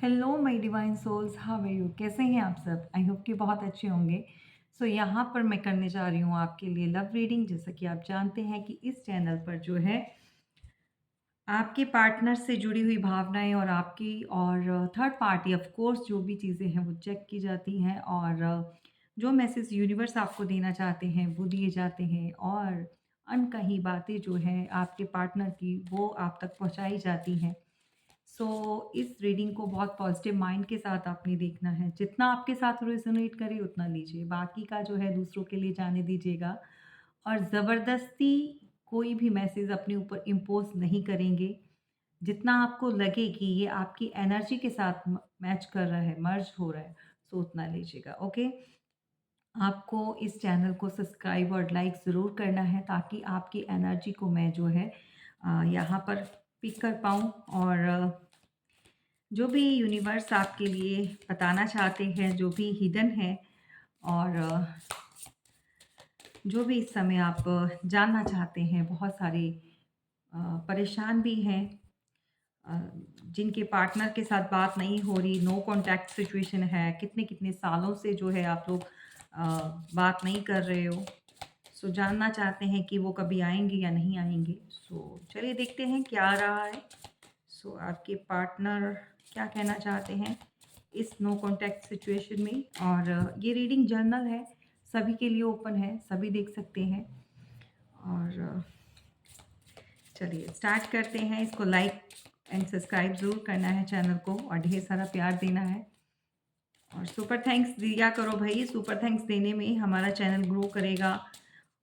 Hello my divine souls, how are you? कैसे हैं आप सब? आई होप कि बहुत अच्छे होंगे। यहाँ पर मैं करने जा रही हूँ आपके लिए लव रीडिंग। जैसा कि आप जानते हैं कि इस चैनल पर जो है आपके पार्टनर से जुड़ी हुई भावनाएँ और आपकी और थर्ड पार्टी ऑफ कोर्स जो भी चीज़ें हैं वो चेक की जाती हैं और जो मैसेज यूनिवर्स आपको देना चाहते हैं वो दिए जाते हैं और अनकही बातें जो हैं आपके पार्टनर की वो आप तक पहुँचाई जाती हैं। इस रीडिंग को बहुत पॉजिटिव माइंड के साथ आपने देखना है। जितना आपके साथ रेज़ोनेट करे उतना लीजिए, बाकी का जो है दूसरों के लिए जाने दीजिएगा और ज़बरदस्ती कोई भी मैसेज अपने ऊपर इम्पोज़ नहीं करेंगे। जितना आपको लगे कि ये आपकी एनर्जी के साथ मैच कर रहा है, मर्ज हो रहा है, उतना लीजिएगा, ओके? आपको इस चैनल को सब्सक्राइब और लाइक ज़रूर करना है ताकि आपकी एनर्जी को मैं जो है यहाँ पर पिक कर पाऊँ और जो भी यूनिवर्स आपके लिए बताना चाहते हैं, जो भी हिडन है और जो भी इस समय आप जानना चाहते हैं, बहुत सारे परेशान भी हैं, अ, जिनके पार्टनर के साथ बात नहीं हो रही, नो कॉन्टैक्ट सिचुएशन है, कितने-कितने सालों से जो है आप लोग अ, बात नहीं कर रहे हो। जानना चाहते हैं कि वो कभी आएँगे या नहीं आएँगे। चलिए देखते हैं क्या आ रहा है। आपके पार्टनर क्या कहना चाहते हैं इस नो कॉन्टैक्ट सिचुएशन में और ये रीडिंग जर्नल है, सभी के लिए ओपन है, सभी देख सकते हैं और चलिए स्टार्ट करते हैं। इसको लाइक एंड सब्सक्राइब ज़रूर करना है चैनल को और ढेर सारा प्यार देना है और सुपर थैंक्स दिया करो भई, सुपर थैंक्स देने में हमारा चैनल ग्रो करेगा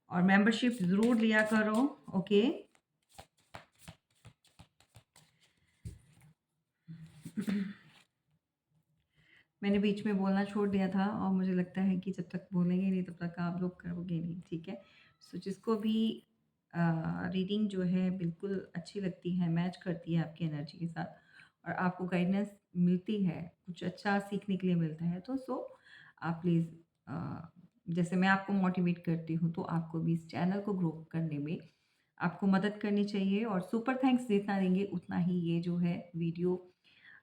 और मेंबरशिप ज़रूर लिया करो, ओके? मैंने बीच में बोलना छोड़ दिया था और मुझे लगता है कि जब तक बोलेंगे नहीं तब तक आप लोग करोगे नहीं, ठीक है? जिसको भी रीडिंग जो है बिल्कुल अच्छी लगती है, मैच करती है आपकी एनर्जी के साथ और आपको गाइडेंस मिलती है, कुछ अच्छा सीखने के लिए मिलता है आप प्लीज़ जैसे मैं आपको मोटिवेट करती हूँ तो आपको भी इस चैनल को ग्रो करने में आपको मदद करनी चाहिए और सुपर थैंक्स जितना देंगे उतना ही ये जो है वीडियो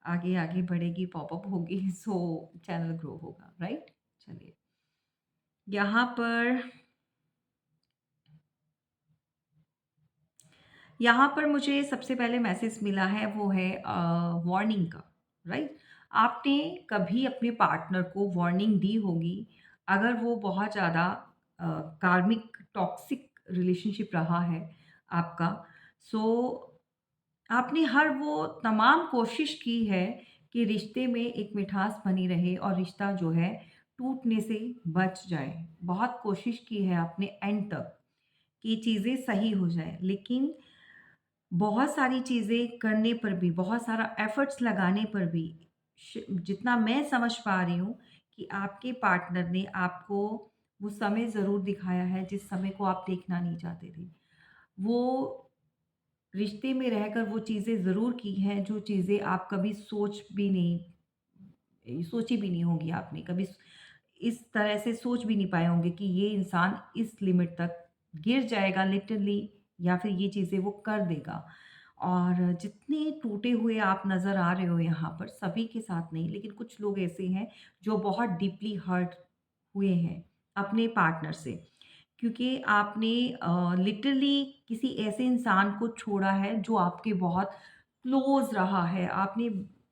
आगे बढ़ेगी, पॉपअप होगी चैनल ग्रो होगा, राइट? चलिए, यहाँ पर यहाँ पर मुझे सबसे पहले मैसेज मिला है वो है वार्निंग का, राइट? आपने कभी अपने पार्टनर को वार्निंग दी होगी अगर वो बहुत ज़्यादा कार्मिक टॉक्सिक रिलेशनशिप रहा है आपका। सो आपने हर वो तमाम कोशिश की है कि रिश्ते में एक मिठास बनी रहे और रिश्ता जो है टूटने से बच जाए। बहुत कोशिश की है आपने एंड तक कि चीज़ें सही हो जाएँ, लेकिन बहुत सारी चीज़ें करने पर भी, बहुत सारा एफर्ट्स लगाने पर भी जितना मैं समझ पा रही हूँ कि आपके पार्टनर ने आपको वो समय ज़रूर दिखाया है जिस समय को आप देखना नहीं चाहते थे। वो रिश्ते में रहकर वो चीज़ें ज़रूर की हैं जो चीज़ें आप कभी सोची भी नहीं होंगी आपने। कभी इस तरह से सोच भी नहीं पाए होंगे कि ये इंसान इस लिमिट तक गिर जाएगा लिटरली या फिर ये चीज़ें वो कर देगा। और जितने टूटे हुए आप नज़र आ रहे हो यहाँ पर सभी के साथ नहीं, लेकिन कुछ लोग ऐसे हैं जो बहुत डीपली हर्ट हुए हैं अपने पार्टनर से। क्योंकि आपने लिटरली किसी ऐसे इंसान को छोड़ा है जो आपके बहुत क्लोज़ रहा है। आपने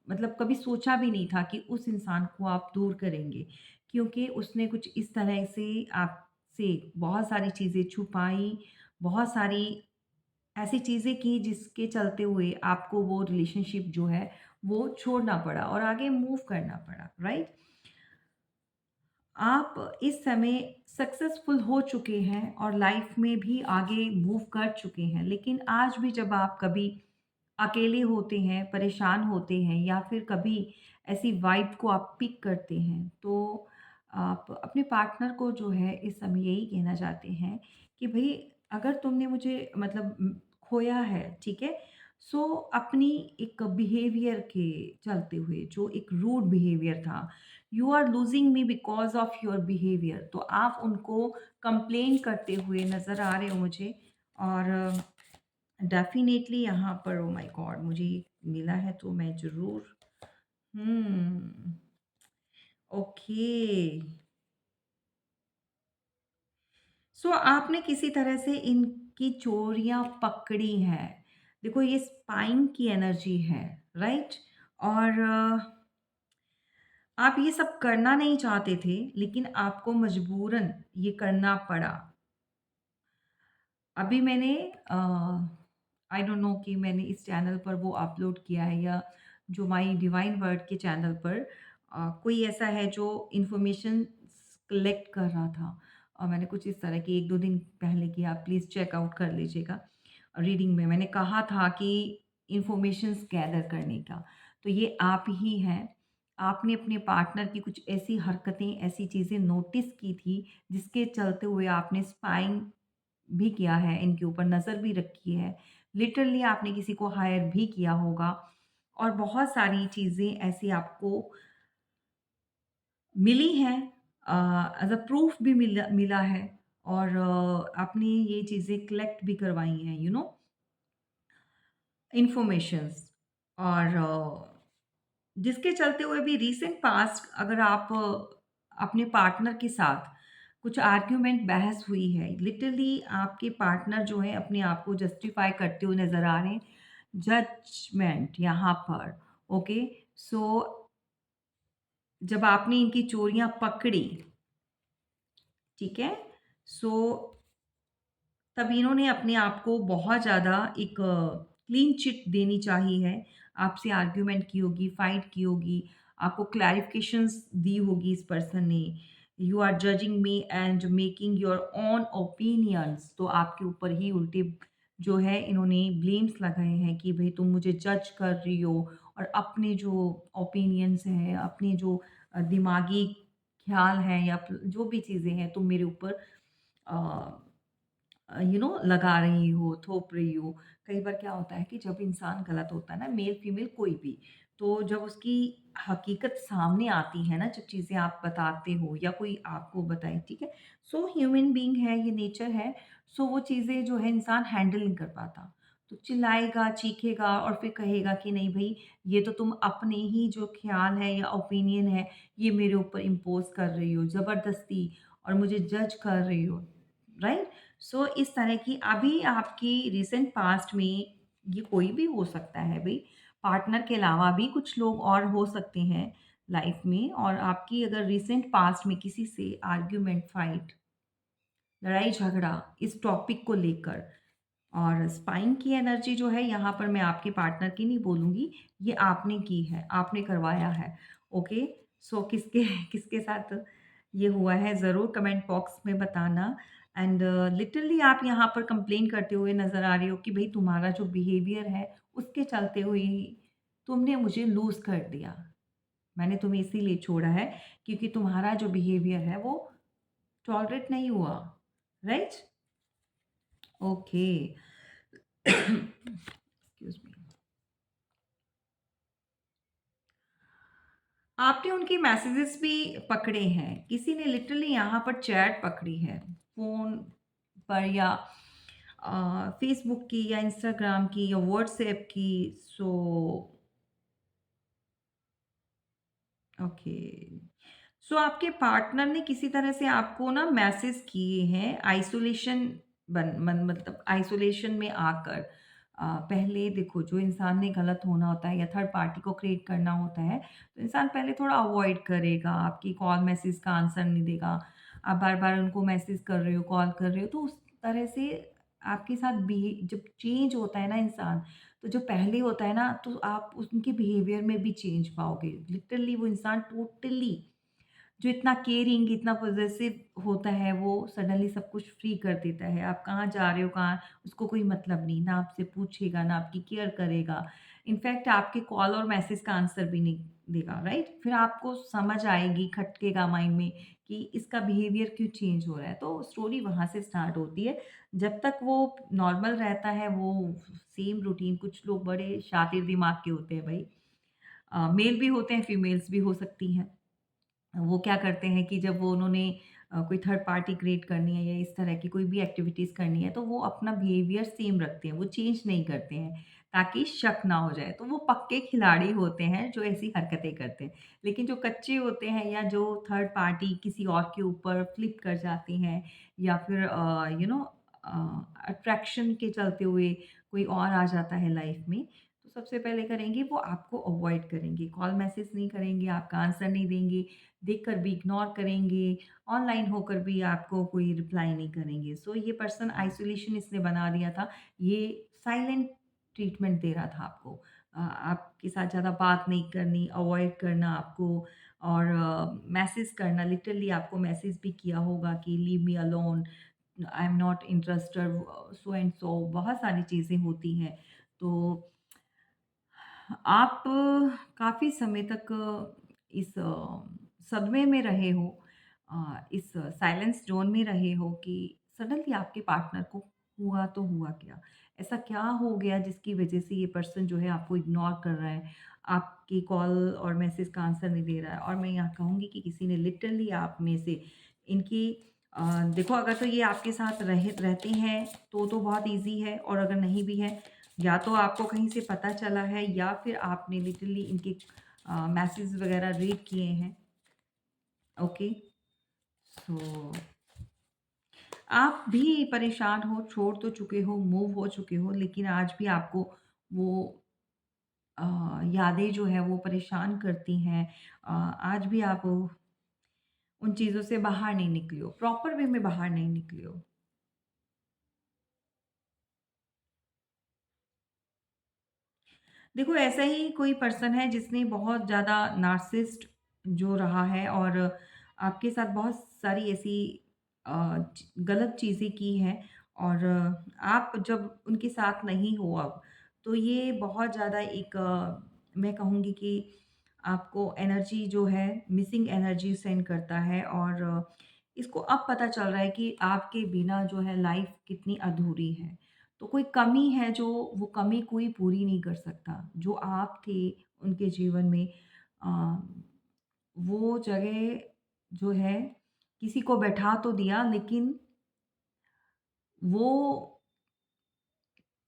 मतलब कभी सोचा भी नहीं था कि उस इंसान को आप दूर करेंगे, क्योंकि उसने कुछ इस तरह से आपसे बहुत सारी चीज़ें छुपाई, बहुत सारी ऐसी चीज़ें की जिसके चलते हुए आपको वो रिलेशनशिप जो है वो छोड़ना पड़ा और आगे मूव करना पड़ा, राइट? आप इस समय सक्सेसफुल हो चुके हैं और लाइफ में भी आगे मूव कर चुके हैं। लेकिन आज भी जब आप कभी अकेले होते हैं, परेशान होते हैं या फिर कभी ऐसी वाइब को आप पिक करते हैं, तो आप अपने पार्टनर को जो है इस समय यही कहना चाहते हैं कि भई अगर तुमने मुझे मतलब खोया है, ठीक है? अपनी एक बिहेवियर के चलते हुए जो एक रूड बिहेवियर था, you are losing me because of your behaviour, तो आप उनको कंप्लेन करते हुए नज़र आ रहे हो मुझे और डेफ़िनेटली यहाँ पर ओह माय गॉड! मुझे मिला है तो मैं ज़रूर हुँ, ओके। सो आपने किसी तरह से इनकी चोरियाँ पकड़ी हैं। देखो ये स्पाइन की एनर्जी है, राइट? और आप ये सब करना नहीं चाहते थे, लेकिन आपको मजबूरन ये करना पड़ा। अभी मैंने आई डोंट नो कि मैंने इस चैनल पर वो अपलोड किया है या जो माय डिवाइन वर्ड के चैनल पर कोई ऐसा है जो इन्फॉर्मेशन कलेक्ट कर रहा था और मैंने कुछ इस तरह की 1-2 दिन पहले की आप प्लीज़ चेक आउट कर लीजिएगा। रीडिंग में मैंने कहा था कि इन्फॉर्मेशंस गैदर करने का, तो ये आप ही हैं। आपने अपने पार्टनर की कुछ ऐसी हरकतें, ऐसी चीज़ें नोटिस की थी, जिसके चलते हुए आपने स्पाइंग भी किया है, इनके ऊपर नज़र भी रखी है। लिटरली आपने किसी को हायर भी किया होगा और बहुत सारी चीज़ें ऐसी आपको मिली हैं एज़ अ प्रूफ भी मिला है और आपने ये चीज़ें कलेक्ट भी करवाई हैं, इन्फॉर्मेशंस और जिसके चलते हुए भी रीसेंट पास्ट अगर आप अपने पार्टनर के साथ कुछ आर्ग्यूमेंट बहस हुई है लिटरली आपके पार्टनर जो है अपने आप को जस्टिफाई करते हुए नजर आ रहे हैं जजमेंट यहाँ पर ओके सो जब आपने इनकी चोरियां पकड़ी ठीक है सो तब इन्होंने अपने आप को बहुत ज़्यादा एक क्लीन चिट देनी चाहिए है। आपसे आर्ग्यूमेंट की होगी, फाइट की होगी, आपको क्लैरिफ़िकेशंस दी होगी इस पर्सन ने। You are judging me and making your own opinions तो आपके ऊपर ही उल्टे जो है इन्होंने ब्लेम्स लगाए हैं कि भई तुम मुझे जज कर रही हो और अपने जो ओपिनियंस हैं, अपने जो दिमागी ख़्याल हैं या जो भी चीज़ें हैं तुम मेरे ऊपर अ लगा रही हो, थोप रही हो। कई बार क्या होता है कि जब इंसान गलत होता है ना, मेल फीमेल कोई भी, तो जब उसकी हकीकत सामने आती है ना, जब चीज़ें आप बताते हो या कोई आपको बताए, ठीक है? सो ह्यूमन बीइंग है, ये नेचर है, सो वो चीज़ें जो है इंसान हैंडल नहीं कर पाता। तो चिल्लाएगा, चीखेगा और फिर कहेगा कि नहीं भई, ये तो तुम अपने ही जो ख़्याल है या ओपिनियन है, ये मेरे ऊपर इम्पोज़ कर रही हो ज़बरदस्ती और मुझे जज कर रही हो, राइट? सो इस तरह की अभी आपकी रिसेंट पास्ट में ये कोई भी हो सकता है भई, पार्टनर के अलावा भी कुछ लोग और हो सकते हैं लाइफ में और आपकी अगर रिसेंट पास्ट में किसी से आर्ग्यूमेंट, फाइट, लड़ाई-झगड़ा इस टॉपिक को लेकर और स्पाइन की एनर्जी जो है यहाँ पर मैं आपके पार्टनर की नहीं बोलूँगी, ये आपने की है, आपने करवाया है। ओके? सो किसके किसके साथ ये हुआ है ज़रूर कमेंट बॉक्स में बताना एंड लिटरली आप यहाँ पर कंप्लेन करते हुए नज़र आ रही हो कि भई तुम्हारा जो बिहेवियर है, उसके चलते हुए ही तुमने मुझे लूज़ कर दिया। मैंने तुम्हें इसीलिए छोड़ा है क्योंकि तुम्हारा जो बिहेवियर है वो टॉलरेट नहीं हुआ, राइट? ओके। Excuse me. आपने उनके मैसेजेस भी पकड़े हैं। किसी ने लिटरली यहाँ पर चैट पकड़ी है, फ़ोन पर या फ़ेसबुक की या इंस्टाग्राम की या व्हाट्सऐप की। So okay. सो आपके पार्टनर ने किसी तरह से आपको ना मैसेज किए हैं आइसोलेशन मतलब आइसोलेशन में आकर पहले देखो जो इंसान ने गलत होना होता है या थर्ड पार्टी को क्रिएट करना होता है तो इंसान पहले थोड़ा अवॉइड करेगा आपकी कॉल मैसेज का आंसर नहीं देगा आप बार बार उनको मैसेज कर रहे हो कॉल कर रहे हो तो उस तरह से आपके साथ जब चेंज होता है ना इंसान तो जो पहले होता है ना तो आप उनके बिहेवियर में भी चेंज पाओगे लिटरली वो इंसान टोटली जो इतना केयरिंग, इतना पॉसेसिव होता है, वो सडनली सब कुछ फ्री कर देता है। आप कहाँ जा रहे हो, कहाँ उसको कोई मतलब नहीं, ना आपसे पूछेगा, ना आपकी केयर करेगा। इनफैक्ट आपके कॉल और मैसेज का आंसर भी नहीं देगा, राइट? फिर आपको समझ आएगी, खटकेगा माइंड में कि इसका बिहेवियर क्यों चेंज हो रहा है। तो स्टोरी वहाँ से स्टार्ट होती है। जब तक वो नॉर्मल रहता है, वो सेम रूटीन कुछ लोग बड़े शातिर दिमाग के होते हैं भई। मेल भी होते हैं, फीमेल्स भी हो सकती हैं। वो क्या करते हैं कि जब वो उन्होंने कोई थर्ड पार्टी क्रिएट करनी है या इस तरह की कोई भी एक्टिविटीज़ करनी है, तो वो अपना बिहेवियर सेम रखते हैं, वो चेंज नहीं करते हैं, ताकि शक ना हो जाए। तो वो पक्के खिलाड़ी होते हैं जो ऐसी हरकतें करते हैं। लेकिन जो कच्चे होते हैं या जो थर्ड पार्टी किसी और के ऊपर फ्लिप कर जाती हैं या फिर अट्रैक्शन के चलते हुए कोई और आ जाता है लाइफ में, तो सबसे पहले करेंगे वो आपको अवॉइड करेंगे, कॉल मैसेज नहीं करेंगे, आपका आंसर नहीं देंगे, देखकर भी इग्नोर करेंगे, ऑनलाइन होकर भी आपको कोई रिप्लाई नहीं करेंगे। सो ये पर्सन आइसोलेशन इसने बना दिया था, ये साइलेंट ट्रीटमेंट दे रहा था आपको। आपके साथ ज़्यादा बात नहीं करनी, अवॉइड करना आपको और मैसेज करना, लिटरली आपको मैसेज भी किया होगा कि leave me alone, I am not interested, so and so बहुत सारी चीज़ें होती हैं। तो आप काफ़ी समय तक इस सदमे में रहे हो, इस साइलेंस ज़ोन में रहे हो कि सडनली आपके पार्टनर को हुआ तो हुआ क्या? ऐसा क्या हो गया जिसकी वज़ह से ये पर्सन जो है आपको इग्नोर कर रहा है, आपकी कॉल और मैसेज का आंसर नहीं दे रहा है? और मैं यहाँ कहूँगी कि किसी ने लिटरली आप में से इनकी देखो, अगर तो ये आपके साथ रहते हैं तो बहुत ईज़ी है, और अगर नहीं भी है, या तो आपको कहीं से पता चला है या फिर आपने लिटरली इनके मैसेज वगैरह रीड किए हैं। ओके, सो आप भी परेशान हो, छोड़ तो चुके हो, मूव हो चुके हो, लेकिन आज भी आपको वो यादें जो है वो परेशान करती हैं। आज भी आप उन चीज़ों से बाहर नहीं निकले हो, प्रॉपर वे में बाहर नहीं निकले हो। देखो, ऐसा ही कोई पर्सन है जिसने बहुत ज़्यादा नार्सिसिस्ट जो रहा है और आपके साथ बहुत सारी ऐसी गलत चीज़ें की हैं, और आप जब उनके साथ नहीं हो अब, तो ये बहुत ज़्यादा एक मैं कहूँगी कि आपको एनर्जी जो है, मिसिंग एनर्जी सेंड करता है, और इसको अब पता चल रहा है कि आपके बिना जो है लाइफ कितनी अधूरी है। तो कोई कमी है जो वो कमी कोई पूरी नहीं कर सकता। जो आप थे उनके जीवन में, अ, वो जगह जो है किसी को बैठा तो दिया, लेकिन वो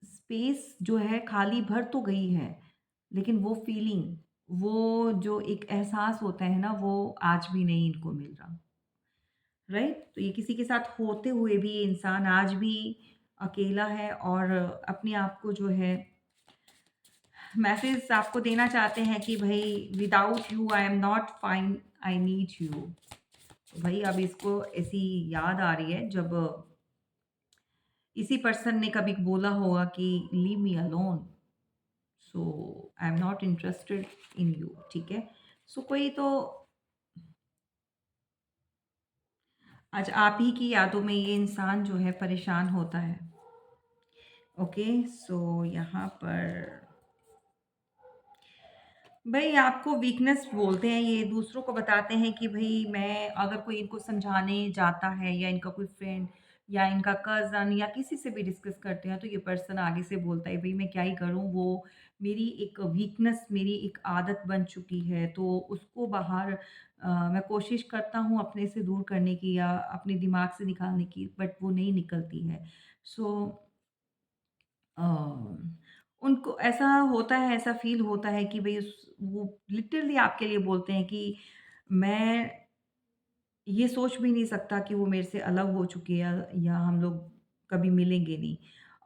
स्पेस जो है खाली भर तो गई है, लेकिन वो फीलिंग, वो जो एक एहसास होता है ना, वो आज भी नहीं इनको मिल रहा। राइट? तो ये किसी के साथ होते हुए भी ये इंसान आज भी अकेला है, और अपने आप को जो है मैसेज आपको देना चाहते हैं कि भई without you I am not fine, I need you. तो भई अब इसको ऐसी याद आ रही है जब इसी पर्सन ने कभी बोला होगा कि leave me alone, so I am not interested in you, ठीक है? सो कोई तो आज आप ही की यादों में ये इंसान जो है परेशान होता है। ओके, सो यहाँ पर भई आपको वीकनेस बोलते हैं, ये दूसरों को बताते हैं कि भई मैं अगर कोई इनको समझाने जाता है या इनका कोई फ्रेंड या इनका कज़न या किसी से भी डिस्कस करते हैं, तो ये पर्सन आगे से बोलता है भई मैं क्या ही करूँ, वो मेरी एक वीकनेस, मेरी एक आदत बन चुकी है, तो उसको बाहर मैं कोशिश करता हूँ अपने से दूर करने की या अपने दिमाग से निकालने की, बट वो नहीं निकलती है। सो अ, उनको ऐसा होता है, ऐसा फ़ील होता है कि भई उस वो लिटरली आपके लिए बोलते हैं कि मैं ये सोच भी नहीं सकता कि वो मेरे से अलग हो चुकी है या हम लोग कभी मिलेंगे नहीं।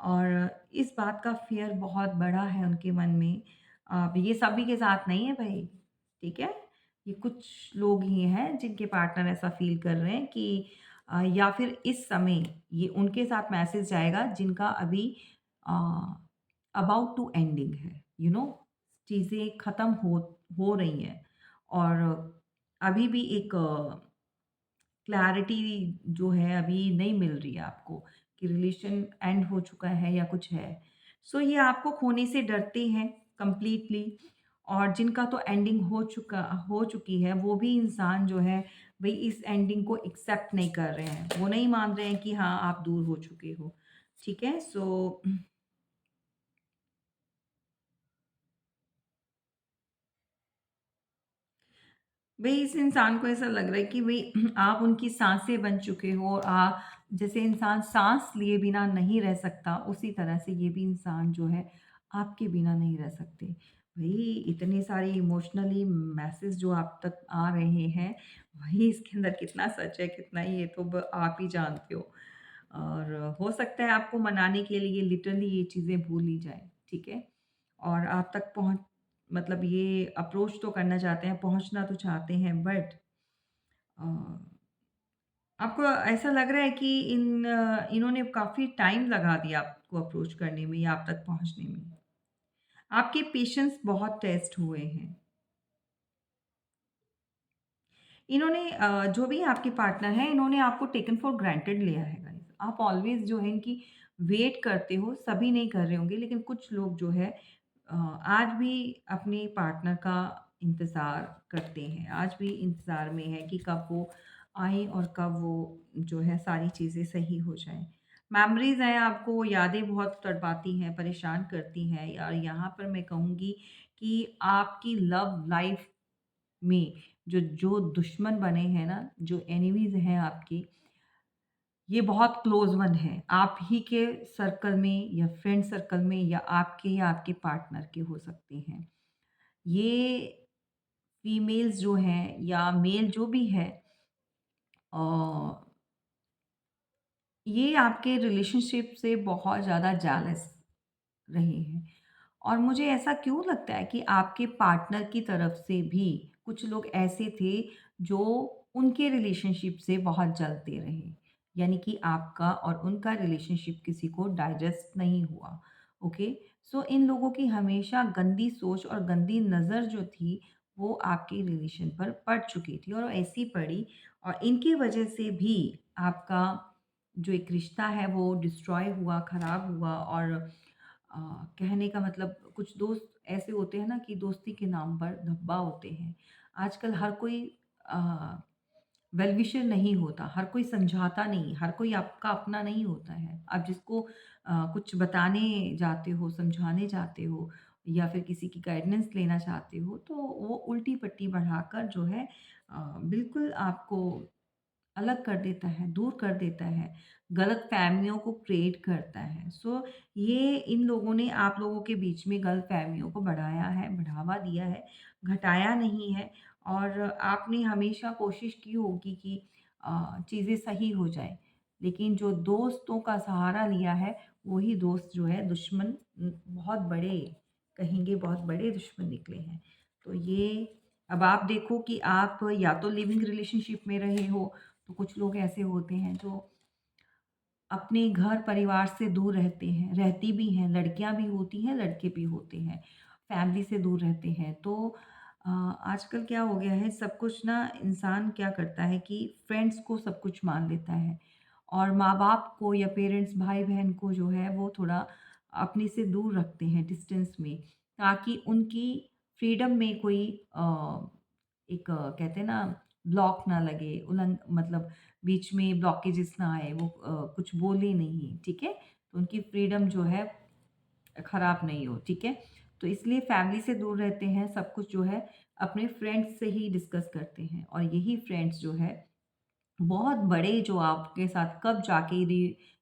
और इस बात का फ़ियर बहुत बड़ा है उनके मन में। ये सभी के साथ नहीं है भई, ठीक है? ये कुछ लोग ही हैं जिनके पार्टनर ऐसा फ़ील कर रहे हैं कि या फिर इस समय ये उनके साथ मैसेज जाएगा जिनका अभी अ, अबाउट टू एंडिंग है, चीज़ें ख़त्म हो रही हैं, और अभी भी एक क्लैरिटी जो है अभी नहीं मिल रही है आपको कि रिलेशन एंड हो चुका है या कुछ है। सो ये आपको खोने से डरते हैं कंप्लीटली, और जिनका तो एंडिंग हो चुकी है वो भी इंसान जो है भई इस एंडिंग को एक्सेप्ट नहीं कर रहे हैं। वो नहीं मान रहे हैं कि हाँ, आप दूर हो चुके हो। ठीक है? सो भई इस इंसान को ऐसा लग रहा है कि भई आप उनकी साँसें बन चुके हो, और जैसे इंसान साँस लिए बिना नहीं रह सकता, उसी तरह से ये भी इंसान जो है आपके बिना नहीं रह सकते। भई इतने सारे इमोशनली मैसेज जो आप तक आ रहे हैं, वही इसके अंदर कितना सच है, कितना ये तो आप ही जानते हो। और हो सकता है आपको मनाने के लिए लिटरली ये चीज़ें भूल ही जाएँ, ठीक है? और आप तक पहुँच मतलब ये अप्रोच तो करना चाहते हैं, पहुँचना तो चाहते हैं बट अ, आपको ऐसा लग रहा है कि इन्होंने काफ़ी टाइम लगा दिया आपको अप्रोच करने में या आप तक पहुँचने में। आपके पेशेंस बहुत टेस्ट हुए हैं। इन्होंने जो भी आपके पार्टनर हैं, इन्होंने आपको टेकन फॉर ग्रांटेड लिया है गाइस। आप ऑलवेज़ जो है इनकी वेट करते हो, सभी नहीं कर रहे होंगे लेकिन कुछ लोग जो है आज भी अपने पार्टनर का इंतज़ार करते हैं। आज भी इंतज़ार में है कि कब वो आएँ और कब वो जो है सारी चीज़ें सही हो जाएँ। मेमोरीज़ हैं आपको यादें बहुत तड़पाती हैं, परेशान करती हैं और यहाँ पर मैं कहूँगी कि आपकी लव लाइफ़ में जो जो दुश्मन बने हैं ना, जो एनिमीज़ हैं आपके, ये बहुत क्लोज़ वन हैं। आप ही के सर्कल में या फ्रेंड सर्कल में या आपके पार्टनर के हो सकते हैं। ये फीमेल्स जो हैं या मेल जो भी है अ, ये आपके रिलेशनशिप से बहुत ज़्यादा जेलस रहे हैं। और मुझे ऐसा क्यों लगता है कि आपके पार्टनर की तरफ से भी कुछ लोग ऐसे थे जो उनके रिलेशनशिप से बहुत जलते रहे। यानी कि आपका और उनका रिलेशनशिप किसी को डाइजेस्ट नहीं हुआ। ओके? सो इन लोगों की हमेशा गंदी सोच और गंदी नज़र जो थी वो आपके रिलेशन पर पड़ चुकी थी और ऐसी पड़ी और इनकी वजह से भी आपका जो एक रिश्ता है वो डिस्ट्रॉय हुआ, खराब हुआ और अ, कहने का मतलब कुछ दोस्त ऐसे होते हैं ना कि दोस्ती के नाम पर धब्बा होते हैं। आजकल हर कोई अ, वेल विशर नहीं होता, हर कोई समझाता नहीं, हर कोई आपका अपना नहीं होता है। आप जिसको कुछ बताने जाते हो, समझाने जाते हो या फिर किसी की गाइडेंस लेना चाहते हो, तो वो उल्टी पट्टी बढ़ाकर जो है बिल्कुल आपको अलग कर देता है, दूर कर देता है, गलतफ़हमियों को क्रिएट करता है। सो ये इन लोगों ने आप लोगों के बीच में गलतफ़हमियों को बढ़ाया है, बढ़ावा दिया है, घटाया नहीं है और आपने हमेशा कोशिश की होगी कि चीज़ें सही हो जाएँ। लेकिन जो दोस्तों का सहारा लिया है, वही दोस्त जो है दुश्मन बहुत बड़े कहेंगे बहुत बड़े दुश्मन निकले हैं। तो ये अब आप देखो कि आप या तो लिविंग रिलेशनशिप में रहे हो तो कुछ लोग ऐसे होते हैं जो अपने घर परिवार से दूर रहते हैं, रहती भी हैं, लड़कियाँ भी होती हैं, लड़के भी होते हैं, फैमिली से दूर रहते हैं। तो आजकल क्या हो गया है सब कुछ ना इंसान क्या करता है कि फ्रेंड्स को सब कुछ मान लेता है और माँ-बाप को या पेरेंट्स भाई-बहन को जो है वो थोड़ा अपने से दूर रखते हैं डिस्टेंस में ताकि उनकी फ्रीडम में कोई एक कहते हैं ना ब्लॉक ना लगे, उल्लंघ मतलब बीच में ब्लॉकेजेस ना आए, वो कुछ बोले नहीं, ठीक है? तो उनकी फ्रीडम जो है खराब नहीं हो, ठीक है? तो इसलिए फैमिली से दूर रहते हैं, सब कुछ जो है अपने फ्रेंड्स से ही डिस्कस करते हैं और यही फ्रेंड्स जो है बहुत बड़े जो आपके साथ कब जाके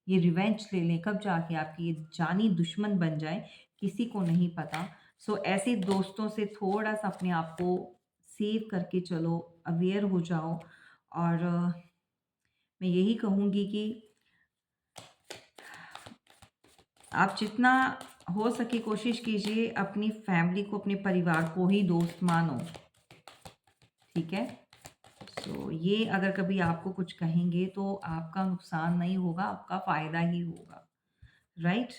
ये रिवेंज ले लें, कब जाके आपकी ये जानी दुश्मन बन जाएँ, किसी को नहीं पता। सो ऐसे दोस्तों से थोड़ा-सा अपने आप को सेव करके चलो, अवेयर हो जाओ और मैं यही कहूँगी कि आप जितना हो सके कोशिश कीजिए अपनी फैमिली को, अपने परिवार को ही दोस्त मानो, ठीक है? सो ये अगर कभी आपको कुछ कहेंगे तो आपका नुकसान नहीं होगा, आपका फ़ायदा ही होगा, राइट?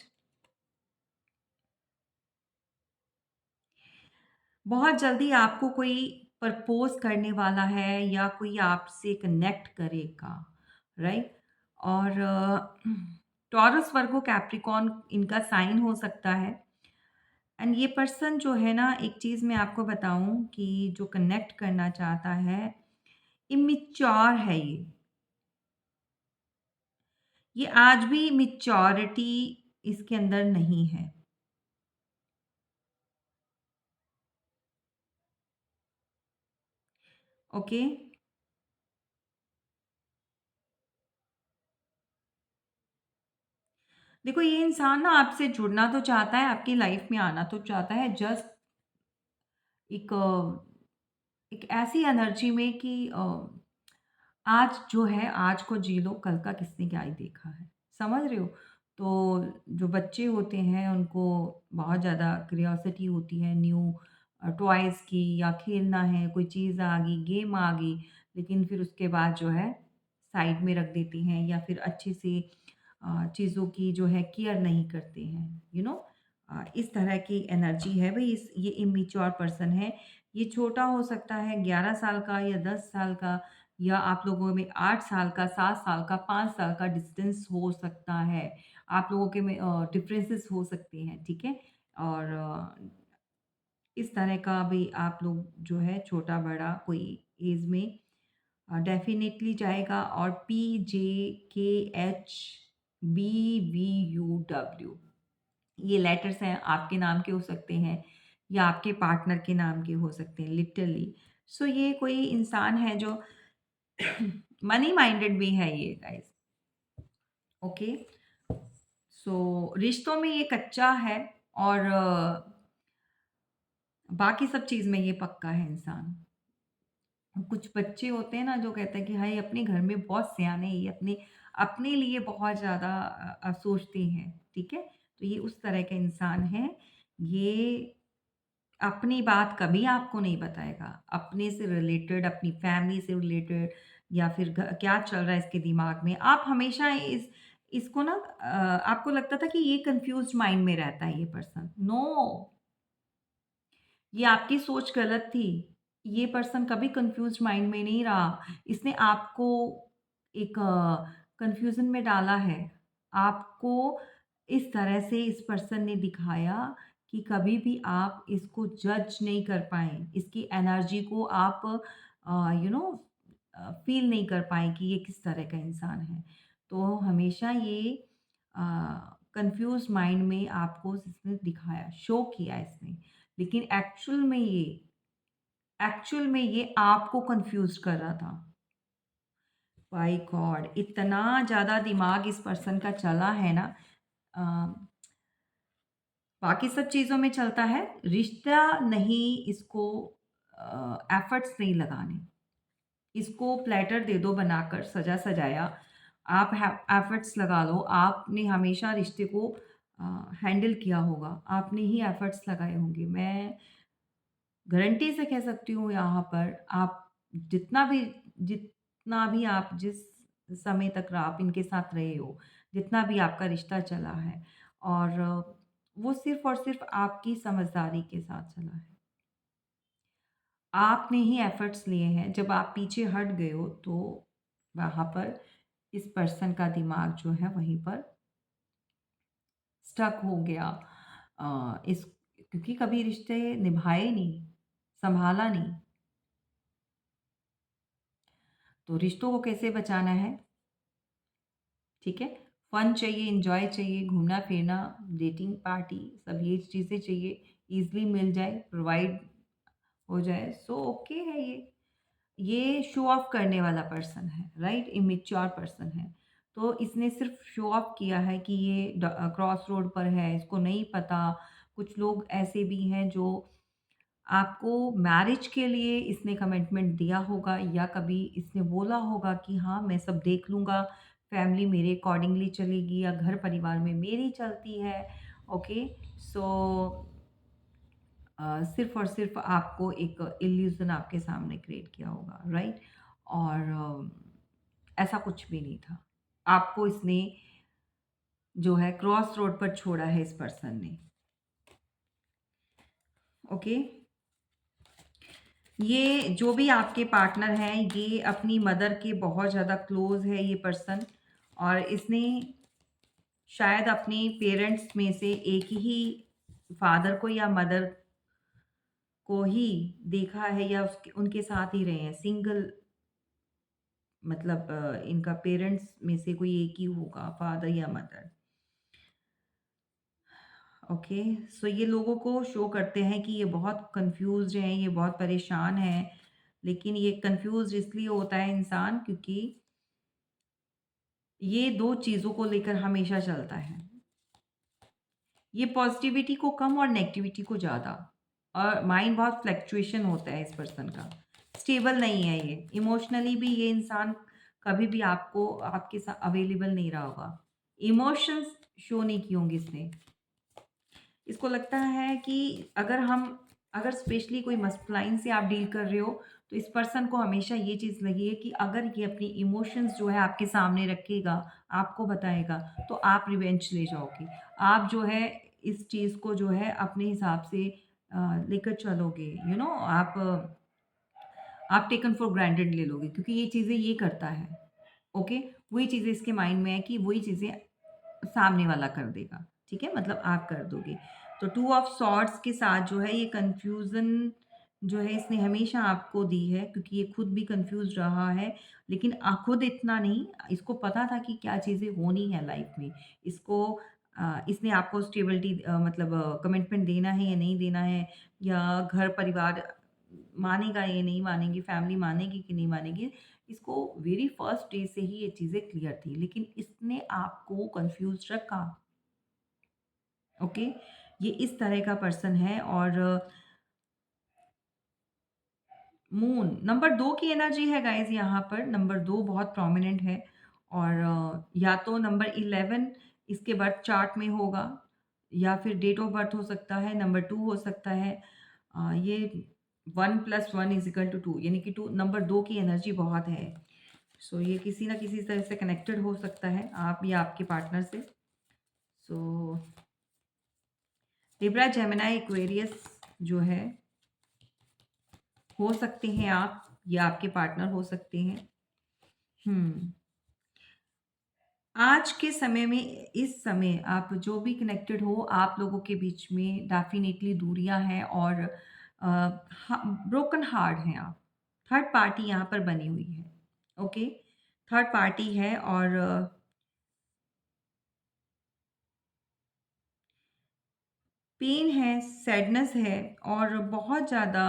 बहुत जल्दी आपको कोई प्रपोज़ करने वाला है या कोई आपसे कनेक्ट करेगा, राइट? और टॉरस, वर्गो, कैप्रिकॉर्न इनका साइन हो सकता है एंड ये पर्सन जो है ना एक चीज़ मैं आपको बताऊँ कि जो कनेक्ट करना चाहता है, इमैच्योर है ये। ये आज भी मैच्योरिटी इसके अंदर नहीं है, ओके? देखो ये इंसान ना आपसे जुड़ना तो चाहता है, आपकी लाइफ में आना तो चाहता है, जस्ट एक एक ऐसी एनर्जी में कि आज जो है, आज को जी लो, कल का किसने क्या ही देखा है, समझ रहे हो? तो जो बच्चे होते हैं उनको बहुत ज़्यादा क्यूरियोसिटी होती है न्यू टॉयज़ की, या खेलना है, कोई चीज़ आ गई, गेम आ गई, लेकिन फिर उसके बाद जो है साइड में रख देते हैं, या फिर अच्छे से चीज़ों की जो है केयर नहीं करते हैं, इस तरह की एनर्जी है भई, इस ये इमैच्योर पर्सन है। ये छोटा हो सकता है 11 साल का या 10 साल का, या आप लोगों में 8 साल का, 7 साल का, 5 साल का डिस्टेंस हो सकता है। आप लोगों के में डिफरेंसेस हो सकते हैं, ठीक है? और इस तरह का भी आप लोग जो है छोटा-बड़ा कोई ऐज में डेफ़िनेटली जाएगा। और PJKHBVUW ये लेटर्स हैं, आपके नाम के हो सकते हैं या आपके पार्टनर के नाम के हो सकते हैं लिटरली। सो ये कोई इंसान है जो मनी माइंडेड भी है ये गाइस। ओके, सो रिश्तों में ये कच्चा है, और बाकी सब चीज़ में ये पक्का है इंसान। कुछ बच्चे होते हैं ना जो कहते हैं कि हाय अपने घर में बहुत सयाने हैं, ये अपने अपने लिए बहुत ज़्यादा सोचते हैं, ठीक है? तो ये उस तरह का इंसान है। ये अपनी बात कभी आपको नहीं बताएगा। अपने से रिलेटेड, अपनी फैमिली से रिलेटेड, या फिर क्या चल रहा है इसके दिमाग में, आप हमेशा इसको ना आपको लगता था कि ये कन्फ्यूज़्ड माइंड में रहता है ये पर्सन। नो, ये आपकी सोच गलत थी। ये पर्सन कभी कन्फ्यूज़्ड माइंड में नहीं रहा। इसने आपको एक कन्फ्यूज़न में डाला है। आपको इस तरह से इस पर्सन ने दिखाया कि कभी भी आप इसको जज नहीं कर पाएँ। इसकी एनर्जी को आप फ़ील नहीं कर पाएँ कि ये किस तरह का इंसान है। तो हमेशा ये कन्फ्यूज़्ड माइंड में आपको इसने दिखाया, शो किया इसने। लेकिन एक्चुअल में ये आपको कन्फ्यूज़ कर रहा था। My God! इतना ज़्यादा दिमाग इस पर्सन का चला है ना। अ, बाकी सब चीज़ों में चलता है, रिश्ता नहीं इसको एफर्ट्स नहीं लगाने। इसको प्लैटर दे दो बनाकर सजा-सजाया, आप एफर्ट्स लगा लो। आपने हमेशा रिश्ते को हैंडल किया होगा, आपने ही एफर्ट्स लगाए होंगे। मैं गारंटी से कह सकती हूँ यहाँ पर आप जितना भी जितना भी आप जिस समय तक आप इनके साथ रहे हो, जितना भी आपका रिश्ता चला है, और वो सिर्फ़ और सिर्फ़ आपकी समझदारी के साथ चला है। आपने ही एफर्ट्स लिए हैं, जब आप पीछे हट गए हो तो वहाँ पर इस पर्सन का दिमाग जो है वहीं पर स्टक हो गया। इस क्योंकि कभी रिश्ते निभाए नहीं, सँभाला नहीं, तो रिश्तों को कैसे बचाना है, ठीक है? फन चाहिए, एन्जॉय चाहिए, घूमना-फिरना, डेटिंग पार्टी, सब ये चीज़ें चाहिए, ईज़िली मिल जाए, प्रोवाइड हो जाए, सो ओके है ये। ये शो ऑफ करने वाला पर्सन है, राइट? इमैच्योर पर्सन है। तो इसने सिर्फ़ शो ऑफ किया है कि ये क्रॉस रोड पर है, इसको नहीं पता। कुछ लोग ऐसे भी हैं जो आपको मैरिज के लिए इसने कमिटमेंट दिया होगा, या कभी इसने बोला होगा कि हाँ, मैं सब देख लूँगा, फैमिली मेरे अकॉर्डिंगली चलेगी, या घर परिवार में मेरी चलती है, ओके? सो सिर्फ़ और सिर्फ़ आपको एक इल्यूज़न आपके सामने क्रिएट किया होगा, राइट? और ऐसा कुछ भी नहीं था। आपको इसने जो है क्रॉस रोड पर छोड़ा है इस पर्सन ने, ओके? ये जो भी आपके पार्टनर हैं, ये अपनी मदर के बहुत ज़्यादा क्लोज़ है ये पर्सन, और इसने शायद अपने पेरेंट्स में से एक ही फादर को या मदर को ही देखा है, या उसके उनके साथ ही रहे हैं। सिंगल मतलब इनका पेरेंट्स में से कोई एक ही होगा, फादर या मदर। ओके, सो ये लोगों को शो करते हैं कि ये बहुत कंफ्यूज्ड हैं, ये बहुत परेशान हैं, लेकिन ये कंफ्यूज्ड इसलिए होता है इंसान क्योंकि ये 2 चीज़ों को लेकर हमेशा चलता है। ये पॉजिटिविटी को कम और नेगेटिविटी को ज़्यादा। और माइंड बहुत फ्लक्चुएशन होता है इस पर्सन का, स्टेबल नहीं है ये। इमोशनली भी ये इंसान कभी भी आपको आपके साथ अवेलेबल नहीं रहा होगा। इमोशंस शो नहीं किए होंगे इसने। इसको लगता है कि अगर स्पेशली कोई मस्कुलाइन से आप डील कर रहे हो, तो इस पर्सन को हमेशा ये चीज़ लगी है कि अगर ये अपनी इमोशंस जो है आपके सामने रखेगा, आपको बताएगा, तो आप रिवेंज ले जाओगे। आप जो है इस चीज़ को जो है अपने हिसाब से लेकर चलोगे, आप टेकन फॉर ग्रांटेड ले लोगे क्योंकि ये चीज़ें ये करता है। ओके? वही चीज़ें इसके माइंड में है कि वही चीज़ें सामने वाला कर देगा, ठीक है? मतलब आप कर दोगे। तो टू ऑफ सॉर्ड्स के साथ जो है ये कन्फ्यूज़न जो है इसने हमेशा आपको दी है क्योंकि ये खुद भी कन्फ्यूज़ रहा है, लेकिन खुद इतना नहीं, इसको पता था कि क्या चीज़ें होनी है लाइफ़ में। इसने आपको स्टेबिलिटी मतलब कमिटमेंट देना है या नहीं देना है, या घर परिवार मानेगा या नहीं मानेगी, फैमिली मानेगी कि नहीं मानेगी। इसको वेरी फर्स्ट डे से ही ये चीज़ें क्लियर थी, लेकिन इसने आपको कन्फ्यूज़ रखा, ओके? ये इस तरह का पर्सन है। और मून नंबर 2 की एनर्जी है गाइज़ यहाँ पर, नंबर 2 बहुत प्रोमिनेंट है। और या तो नंबर 11 इसके बर्थ चार्ट में होगा, या फिर डेट ऑफ बर्थ हो सकता है, नंबर 2 हो सकता है। ये 1 + 1 = 2, यानी कि 2 नंबर 2 की एनर्जी बहुत है। सो ये किसी न किसी तरह से कनेक्टेड हो सकता है, आप या आपके पार्टनर से। सो लिब्रा, जेमिनी, एक्वेरियस जो है हो सकते हैं आप, या आपके पार्टनर हो सकते हैं। हुँ। आज के समय में, इस समय आप जो भी कनेक्टेड हो, आप लोगों के बीच में डेफ़िनेटली दूरियाँ हैं और ब्रोकन हार्ट हैं आप। थर्ड पार्टी यहाँ पर बनी हुई है, ओके? थर्ड पार्टी है और पेन है, सैडनेस है और बहुत ज़्यादा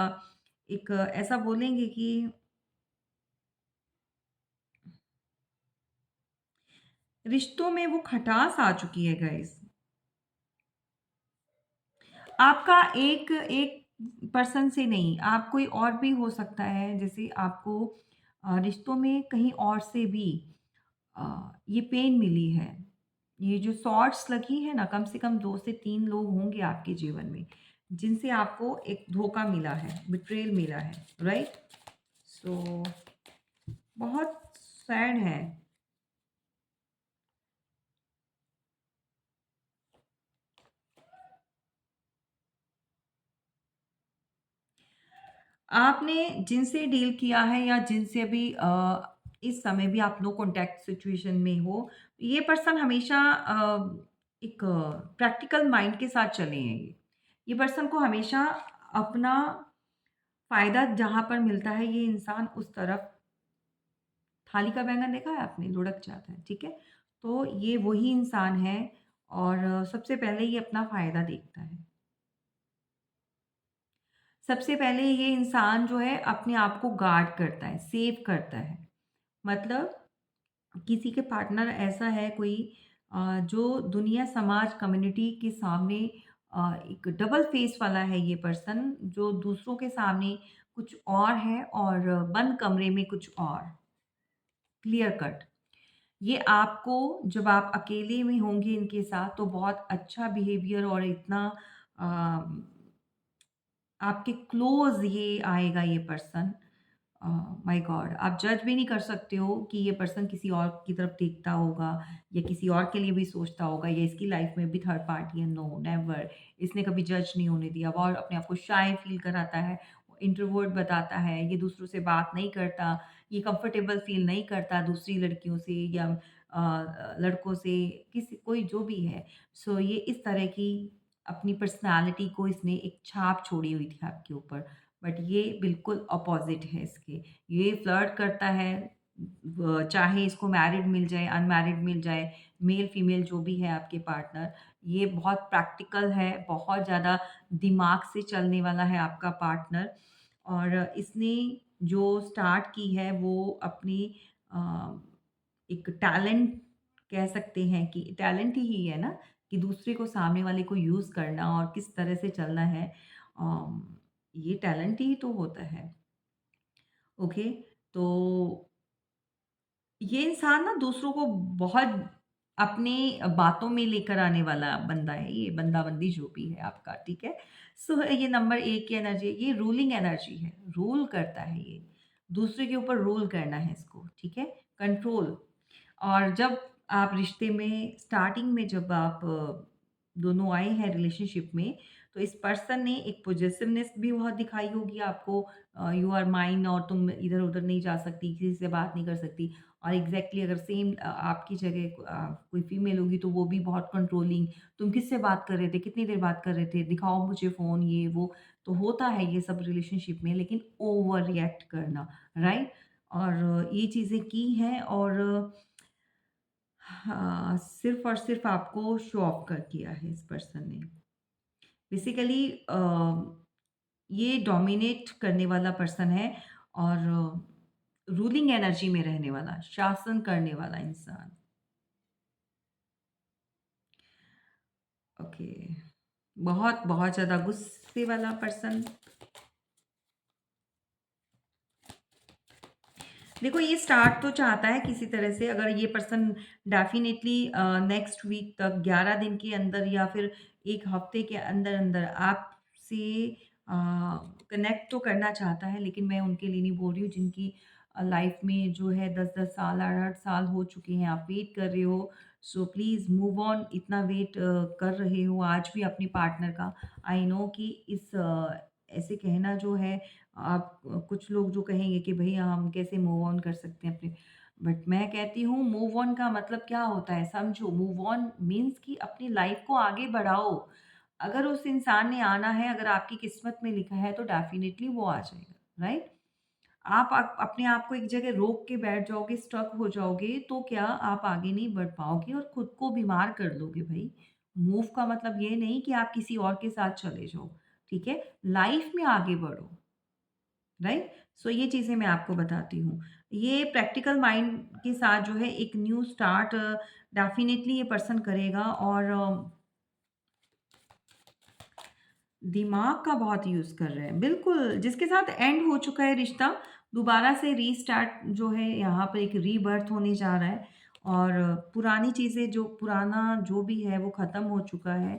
एक ऐसा बोलेंगे कि रिश्तों में वो खटास आ चुकी है गाइज़। आपका एक एक पर्सन से नहीं, आप कोई और भी हो सकता है, जैसे आपको रिश्तों में कहीं और से भी ये पेन मिली है। ये जो सॉर्ड्स लगी है ना, कम से कम 2 से 3 लोग होंगे आपके जीवन में, जिनसे आपको एक धोखा मिला है, बिट्रेयल मिला है, राइट? सो बहुत सैड है। आपने जिनसे डील किया है या जिनसे अभी इस समय भी आप नो कॉन्टैक्ट सिचुएशन में हो, ये पर्सन हमेशा एक प्रैक्टिकल माइंड के साथ चले हैं ये। ये पर्सन को हमेशा अपना फ़ायदा जहाँ पर मिलता है, ये इंसान उस तरफ, थाली का बैंगन देखा है आपने? लुढ़क जाता है, ठीक है? तो ये वही इंसान है और सबसे पहले ये अपना फ़ायदा देखता है। सबसे पहले ये इंसान जो है अपने आप को गार्ड करता है, सेव करता है। मतलब किसी के पार्टनर ऐसा है कोई जो दुनिया, समाज, कम्युनिटी के सामने एक डबल फेस वाला है ये पर्सन, जो दूसरों के सामने कुछ और है और बंद कमरे में कुछ और, क्लियर कट। ये आपको जब आप अकेले में होंगे इनके साथ तो बहुत अच्छा बिहेवियर और इतना अ, आपके क्लोज़ ये आएगा ये पर्सन। My God! आप जज भी नहीं कर सकते हो कि ये पर्सन किसी और की तरफ देखता होगा या किसी और के लिए भी सोचता होगा या इसकी लाइफ में भी थर्ड पार्टी है। No, never. इसने कभी जज नहीं होने दिया। वो अपने आप को शाय फील कराता है, इंट्रोवर्ट बताता है, ये दूसरों से बात नहीं करता, ये कंफर्टेबल फील नहीं करता दूसरी लड़कियों से या लड़कों से, किसी कोई जो भी है। सो ये इस तरह की अपनी पर्सनैलिटी को इसने एक छाप छोड़ी हुई थी आपके ऊपर। बट ये बिल्कुल अपोज़िट है इसके। ये फ्लर्ट करता है, चाहे इसको मैरिड मिल जाए, अनमैरिड मिल जाए, मेल-फीमेल जो भी है आपके पार्टनर, ये बहुत प्रैक्टिकल है, बहुत ज़्यादा दिमाग से चलने वाला है आपका पार्टनर। और इसने जो स्टार्ट की है वो अपनी अ, एक टैलेंट, कह सकते हैं कि टैलेंट ही है ना? कि दूसरे को, सामने वाले को यूज़ करना और किस तरह से चलना है, ये टैलेंट ही तो होता है। ओके, तो ये इंसान ना दूसरों को बहुत अपने बातों में लेकर आने वाला बंदा है, ये बंदा-बंदी जो भी है आपका, ठीक है? सो ये नंबर 1 की एनर्जी है, ये रूलिंग एनर्जी है, रूल करता है ये। दूसरे के ऊपर रूल करना है इसको, ठीक है? कंट्रोल। और जब आप रिश्ते में स्टार्टिंग में जब आप दोनों आए हैं रिलेशनशिप में, तो इस पर्सन ने एक पॉसेसिवनेस भी बहुत दिखाई होगी आपको, यू आर माइन और तुम इधर-उधर नहीं जा सकती, किसी से बात नहीं कर सकती। और एग्ज़ैक्टली अगर सेम आपकी जगह कोई फीमेल होगी तो वो भी बहुत कंट्रोलिंग, तुम किससे बात कर रहे थे? कितनी देर बात कर रहे थे? दिखाओ मुझे फ़ोन, ये वो। तो होता है ये सब रिलेशनशिप में, लेकिन ओवर रिएक्ट करना, राइट? और ये चीज़ें की हैं और हाँ, सिर्फ़ और सिर्फ़ आपको शो ऑफ कर किया है इस पर्सन ने। बेसिकली ये डोमिनेट करने वाला पर्सन है और रूलिंग एनर्जी में रहने वाला, शासन करने वाला इंसान। ओके, बहुत, बहुत ज़्यादा गुस्से वाला पर्सन। देखो ये स्टार्ट तो चाहता है किसी तरह से, अगर ये पर्सन डेफ़िनेटली नेक्स्ट वीक तक 11 दिन के अंदर या फिर 1 हफ़्ते के अंदर-अंदर आपसे अ, कनेक्ट तो करना चाहता है, लेकिन मैं उनके लिए नहीं बोल रही हूँ जिनकी लाइफ़ में जो है 10-10 साल, 8-8 साल हो चुके हैं, आप वेट कर रहे हो। सो प्लीज़ मूव ऑन, इतना वेट कर रहे हो आज भी अपने पार्टनर का। आई नो कि इस ऐसे कहना जो है, आप कुछ लोग जो कहेंगे कि भई हम कैसे मूव ऑन कर सकते हैं अपने, बट मैं कहती हूँ मूव ऑन का मतलब क्या होता है समझो। मूव ऑन मीन्स कि अपनी लाइफ को आगे बढ़ाओ। अगर उस इंसान ने आना है, अगर आपकी किस्मत में लिखा है तो डेफ़िनिटली वो आ जाएगा, राइट? आप अपने आप को एक जगह रोक के बैठ जाओगे, स्टक हो जाओगे तो क्या आप आगे नहीं बढ़ पाओगे और खुद को बीमार कर लोगे भई। मूव का मतलब ये नहीं कि आप किसी और के साथ चले जाओ, ठीक है? लाइफ में आगे बढ़ो। राइट? सो ये चीज़ें मैं आपको बताती हूँ। ये प्रैक्टिकल माइंड के साथ जो है एक न्यू स्टार्ट डेफ़िनिटली ये पर्सन करेगा और दिमाग का बहुत यूज़ कर रहे हैं। बिल्कुल, जिसके साथ एंड हो चुका है रिश्ता, दोबारा से रीस्टार्ट जो है यहाँ पर एक रीबर्थ होने जा रहा है और पुरानी चीज़ें जो पुराना जो भी है वो ख़त्म हो चुका है।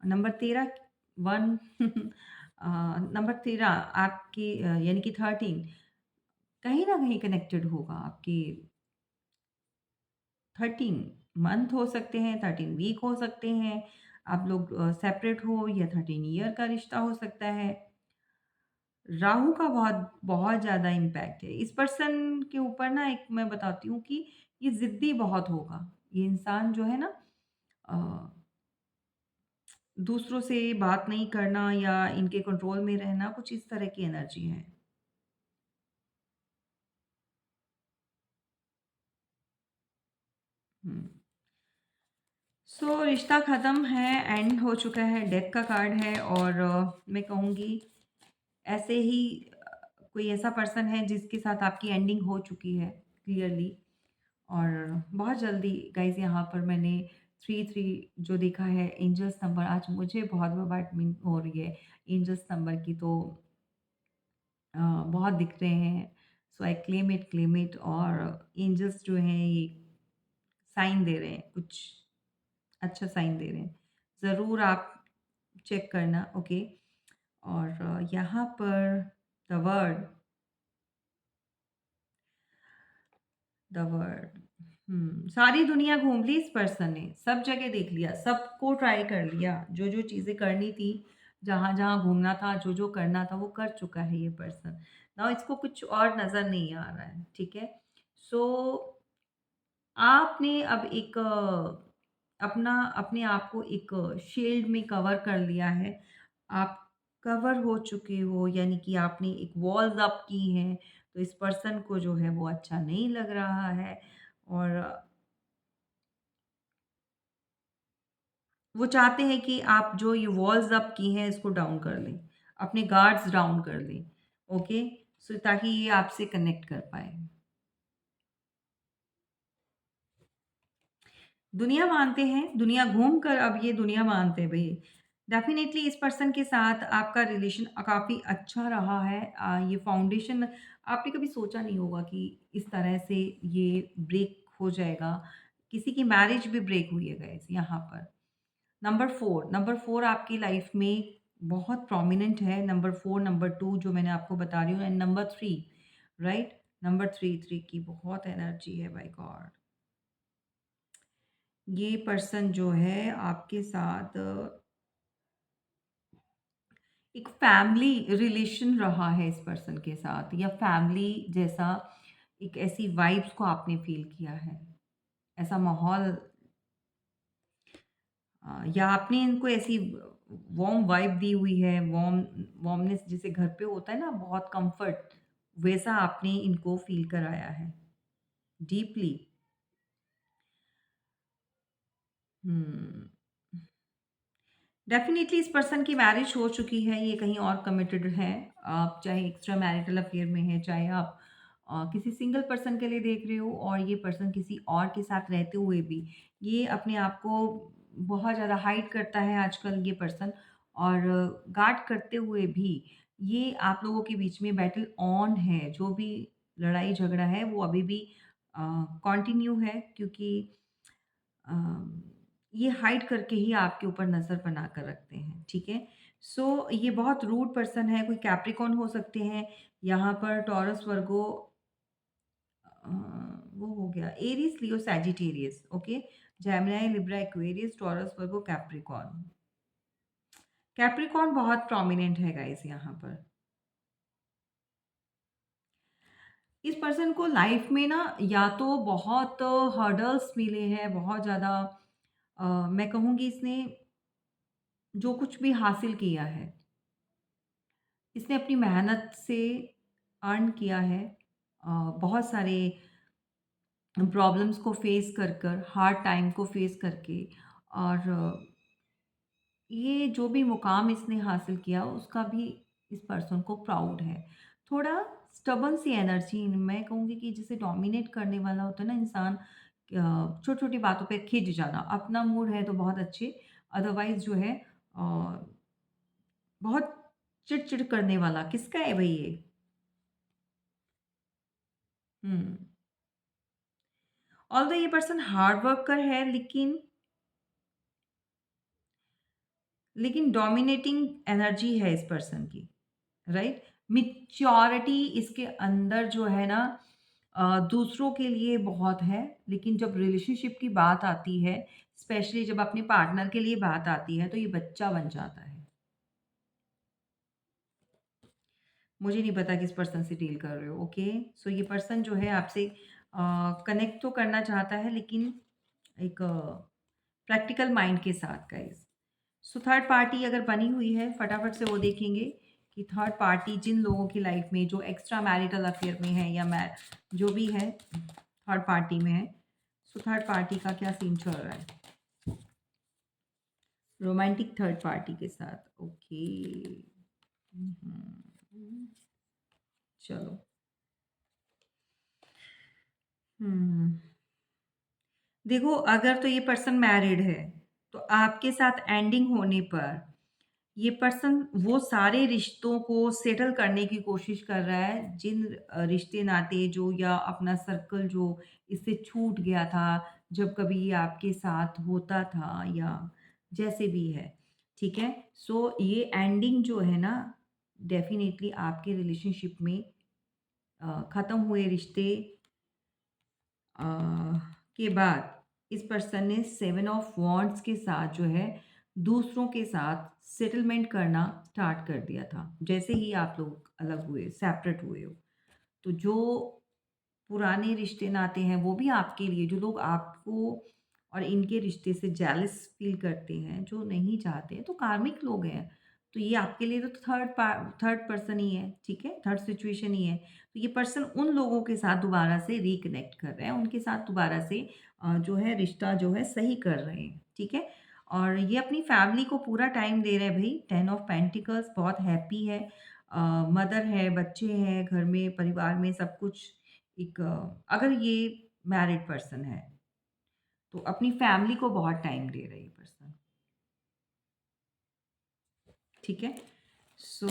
नंबर 13 1 नंबर 13 आपकी यानी कि 13 कहीं न कहीं कनेक्टेड होगा आपकी। 13 मंथ हो सकते हैं, 13 वीक हो सकते हैं, आप लोग सेपरेट हो या 13 ईयर का रिश्ता हो सकता है। राहु का बहुत बहुत ज़्यादा इम्पैक्ट है। इस पर्सन के ऊपर ना एक मैं बताती हूँ कि ये ज़िद्दी बहुत होगा। ये इंसान जो है ना अ, दूसरों से बात नहीं करना या इनके कंट्रोल में रहना, कुछ इस तरह की एनर्जी है। हुँ। सो रिश्ता ख़त्म है, एंड हो चुका है, डेथ का कार्ड है और मैं कहूँगी ऐसे ही कोई ऐसा पर्सन है जिसके साथ आपकी एंडिंग हो चुकी है क्लियरली। और बहुत जल्दी गाइज़ यहाँ पर मैंने 3-3 जो देखा है एंजल्स नंबर, आज मुझे बहुत बम्बार्डमेंट हो रही है एंजल्स नंबर की, तो अ, बहुत दिख रहे हैं। सो आई क्लेम इट और एंजल्स जो हैं ये साइन दे रहे हैं, कुछ अच्छा साइन दे रहे हैं। ज़रूर आप चेक करना, ओके? और यहाँ पर द वर्ड द वर्ड सारी दुनिया घूम ली इस पर्सन ने, सब जगह देख लिया, सबको ट्राई कर लिया, जो-जो चीज़ें करनी थी, जहाँ-जहाँ घूमना था, जो-जो करना था, वो कर चुका है ये पर्सन। नाउ इसको कुछ और नज़र नहीं आ रहा है, ठीक है? सो आपने अब एक अपना अपने आप को एक शील्ड में कवर कर लिया है। आप कवर हो चुके हो, यानी कि आपने एक वॉल्स अप की हैं, तो इस पर्सन को जो है वो अच्छा नहीं लग रहा है और वो चाहते हैं कि आप जो ये वॉल्स अप की हैं इसको डाउन कर लें, अपने गार्ड्स डाउन कर लें, ओके? सो ताकि ये आपसे कनेक्ट कर पाएँ। दुनिया मानते हैं, दुनिया घूम कर अब ये दुनिया मानते हैं भई। डेफ़िनेटली इस पर्सन के साथ आपका रिलेशन काफ़ी अच्छा रहा है। ये फाउंडेशन आपने कभी सोचा नहीं होगा कि इस तरह से ये ब्रेक हो जाएगा। किसी की मैरिज भी ब्रेक हुई है गाइज़ यहाँ पर। नंबर 4 आपकी लाइफ़ में बहुत प्रोमिनेंट है। नंबर 4, नंबर 2 जो मैंने आपको बता रही हूँ एंड नंबर 3 राइट? नंबर 3 की बहुत एनर्जी है बाय गॉड। ये पर्सन जो है आपके साथ एक फैमिली रिलेशन रहा है इस पर्सन के साथ या फैमिली जैसा एक ऐसी वाइब्स को आपने फ़ील किया है। ऐसा माहौल या आपने इनको ऐसी वार्म वाइब दी हुई है, वार्मनेस जैसे घर पे होता है ना बहुत कम्फर्ट, वैसा आपने इनको फ़ील कराया है डीपली। हुँ। डेफ़िनिटली इस पर्सन की मैरिज हो चुकी है, ये कहीं और कमिटेड है। आप चाहे एक्स्ट्रा मैरिटल अफ़ेयर में हैं, चाहे आप किसी सिंगल पर्सन के लिए देख रहे हो और ये पर्सन किसी और के साथ रहते हुए भी, ये अपने आप को बहुत ज़्यादा हाइड करता है आजकल ये पर्सन और गार्ड करते हुए भी, ये आप लोगों के बीच में बैटल ऑन है। जो भी लड़ाई-झगड़ा है, वो अभी भी अ, कंटिन्यू है क्योंकि अम, ये हाइड करके ही आपके ऊपर नज़र बना कर रखते हैं, ठीक है? सो ये बहुत रूड पर्सन है, कोई कैप्रिकॉर्न हो सकते हैं, यहाँ पर टॉरस, वर्गो अ, वो हो गया Aries, Leo, Sagittarius, okay? Gemini, Libra, Aquarius, Taurus, Virgo, Capricorn. Capricorn बहुत प्रोमिनेंट है गाइज़ यहाँ पर। इस पर्सन को लाइफ़ में ना या तो बहुत हर्डल्स मिले हैं, बहुत ज़्यादा मैं कहूँगी इसने जो कुछ भी हासिल किया है इसने अपनी मेहनत से अर्न किया है। बहुत सारे प्रॉब्लम्स को फेस कर हार्ड टाइम को फेस करके और ये जो भी मुकाम इसने हासिल किया उसका भी इस पर्सन को प्राउड है। थोड़ा स्टबर्न सी एनर्जी मैं कहूँगी कि जिसे डोमिनेट करने वाला होता है ना इंसान छोटी-छोटी बातों पे खिंच जाना। अपना मूड है तो बहुत अच्छे अदरवाइज़ जो है बहुत चिड़-चिड़ करने वाला किसका है भई ये? हुँ। ऑल्दो ये पर्सन हार्ड वर्कर है लेकिन डोमिनेटिंग एनर्जी है इस पर्सन की, राइट? मैच्योरिटी इसके अंदर जो है ना दूसरों के लिए बहुत है, लेकिन जब रिलेशनशिप की बात आती है, स्पेशली जब अपने पार्टनर के लिए बात आती है, तो ये बच्चा बन जाता है। मुझे नहीं पता किस पर्सन से डील कर रहे हो, ओके? सो ये पर्सन जो है आपसे कनेक्ट तो करना चाहता है लेकिन एक प्रैक्टिकल माइंड के साथ गाइस। सो थर्ड पार्टी अगर बनी हुई है फटाफट से वो देखेंगे कि थर्ड पार्टी जिन लोगों की लाइफ में जो एक्स्ट्रा मैरिटल अफेयर में है या मै जो भी है थर्ड पार्टी में है सो थर्ड पार्टी का क्या सीन चल रहा है रोमांटिक थर्ड पार्टी के साथ ओके चलो हम्म देखो अगर तो ये पर्सन मैरिड है तो आपके साथ एंडिंग होने पर ये पर्सन वो सारे रिश्तों को सेटल करने की कोशिश कर रहा है जिन रिश्ते नाते जो या अपना सर्कल जो इससे छूट गया था जब कभी ये आपके साथ होता था या जैसे भी है ठीक है सो ये एंडिंग जो है ना डेफिनेटली आपके रिलेशनशिप में ख़त्म हुए रिश्ते अ, के बाद इस पर्सन ने 7 ऑफ वॉन्ड्स के साथ जो है दूसरों के साथ सेटलमेंट करना स्टार्ट कर दिया था। जैसे ही आप लोग अलग हुए, सेपरेट हुए हो। तो जो पुराने रिश्ते नाते हैं वो भी आपके लिए जो लोग आपको और इनके रिश्ते से जेलस फील करते हैं, जो नहीं चाहते हैं, तो कार्मिक लोग हैं। तो ये आपके लिए तो थर्ड पर्सन ही है, ठीक है? थर्ड सिचुएशन ही है। तो ये पर्सन उन लोगों के साथ दोबारा से रिकनेक्ट कर रहे हैं, उनके साथ दोबारा से जो है रिश्ता जो है सही कर रहे हैं, ठीक है? और ये अपनी फैमिली को पूरा टाइम दे रहे हैं भई, 10 ऑफ पेंटिकल्स बहुत हैप्पी है। मदर है, बच्चे हैं, घर में, परिवार में सब कुछ एक अगर ये मैरिड पर्सन है, तो अपनी फैमिली को बहुत टाइम दे रहे हैं ये पर्सन। ठीक है? सो